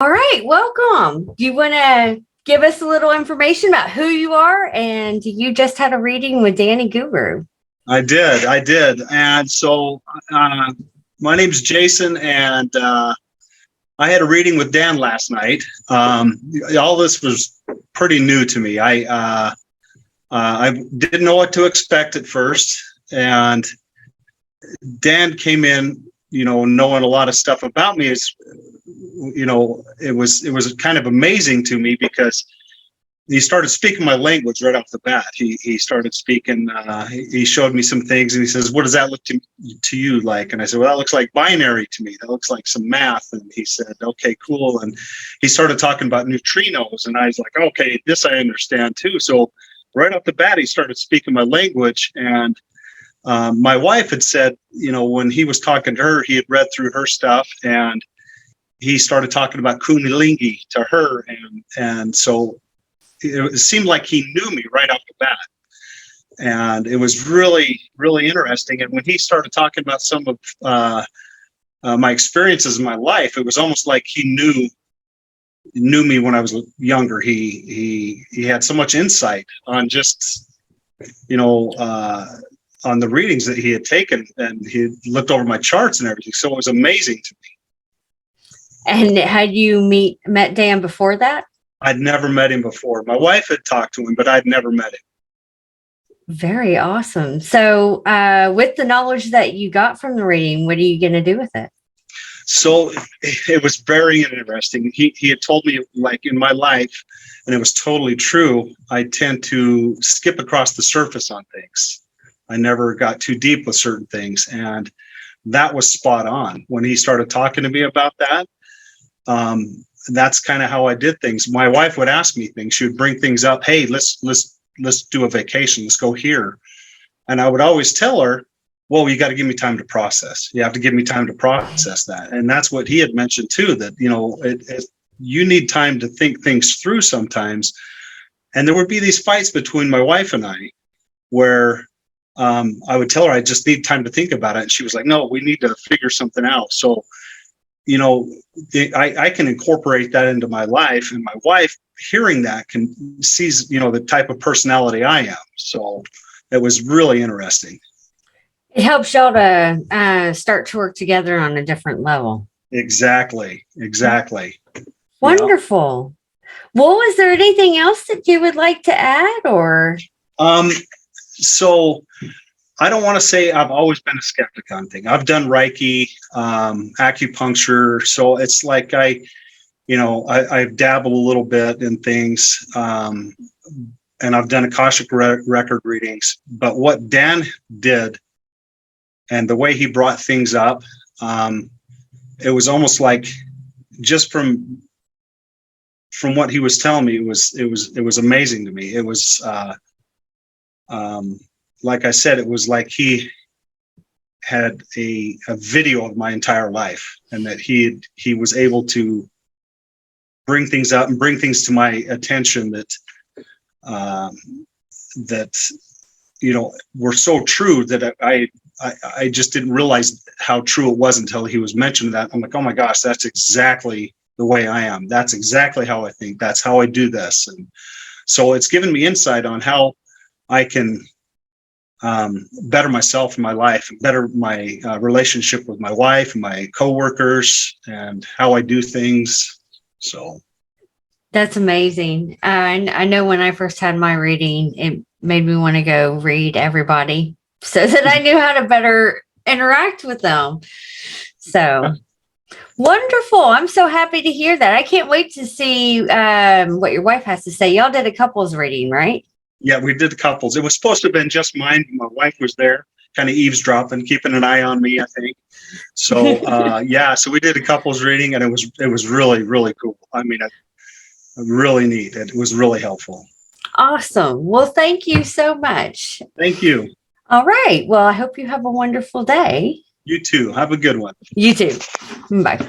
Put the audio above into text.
All right, welcome. Do you want to give us a little information about who you are? And you just had a reading with Danny Guru. I did. And so my name's Jason, and I had a reading with Dan last night. All this was pretty new to me. I didn't know what to expect at first, and Dan came in, knowing a lot of stuff about me. It was kind of amazing to me because he started speaking my language right off the bat. He started speaking. He showed me some things, and he says, "What does that look to you like?" And I said, "Well, that looks like binary to me. That looks like some math." And he said, "Okay, cool." And he started talking about neutrinos, and I was like, "Okay, this I understand too." So right off the bat, he started speaking my language, and my wife had said, when he was talking to her, he had read through her stuff, and he started talking about kundalini to her, and so it seemed like he knew me right off the bat, and it was really, really interesting. And when he started talking about some of my experiences in my life, it was almost like he knew me when I was younger. He had so much insight on just on the readings that he had taken, and he looked over my charts and everything. So it was amazing to me. And had you met Dan before that? I'd never met him before. My wife had talked to him, but I'd never met him. Very awesome. So with the knowledge that you got from the reading, what are you going to do with it? So it was very interesting. He had told me, like, in my life, and it was totally true, I tend to skip across the surface on things. I never got too deep with certain things, and that was spot on. When he started talking to me about that, that's kind of how I did things. My wife would ask me things. She would bring things up. Hey, let's do a vacation. Let's go here. And I would always tell her, well, you got to give me time to process. You have to give me time to process that. And that's what he had mentioned too, that, you need time to think things through sometimes. And there would be these fights between my wife and I where I would tell her I just need time to think about it. And she was like, no, we need to figure something out. So I can incorporate that into my life, and my wife, hearing that, sees, the type of personality I am. So it was really interesting. It helps y'all to start to work together on a different level. Exactly. Wonderful. Yeah. Well, is there anything else that you would like to add, or? So I don't want to say I've always been a skeptic on things. I've done Reiki, acupuncture. So it's like I've dabbled a little bit in things, and I've done Akashic record readings. But what Dan did and the way he brought things up, it was almost like just from what he was telling me, it was amazing to me. It was, like I said, it was like he had a video of my entire life, and that he was able to bring things out and bring things to my attention that were so true that I just didn't realize how true it was until he was mentioning that. I'm like, oh my gosh, that's exactly the way I am. That's exactly how I think. That's how I do this. And so it's given me insight on how I can better myself in my life, better my relationship with my wife and my coworkers, and how I do things. So that's amazing. I know when I first had my reading, it made me want to go read everybody so that I knew how to better interact with them. So wonderful. I'm so happy to hear that. I can't wait to see what your wife has to say. Y'all did a couples reading, right? Yeah, we did the couples. It was supposed to have been just mine. My wife was there, kind of eavesdropping, keeping an eye on me, I think. So, so we did a couples reading, and it was really, really cool. I mean, really neat. It was really helpful. Awesome. Well, thank you so much. Thank you. All right. Well, I hope you have a wonderful day. You too. Have a good one. You too. Bye.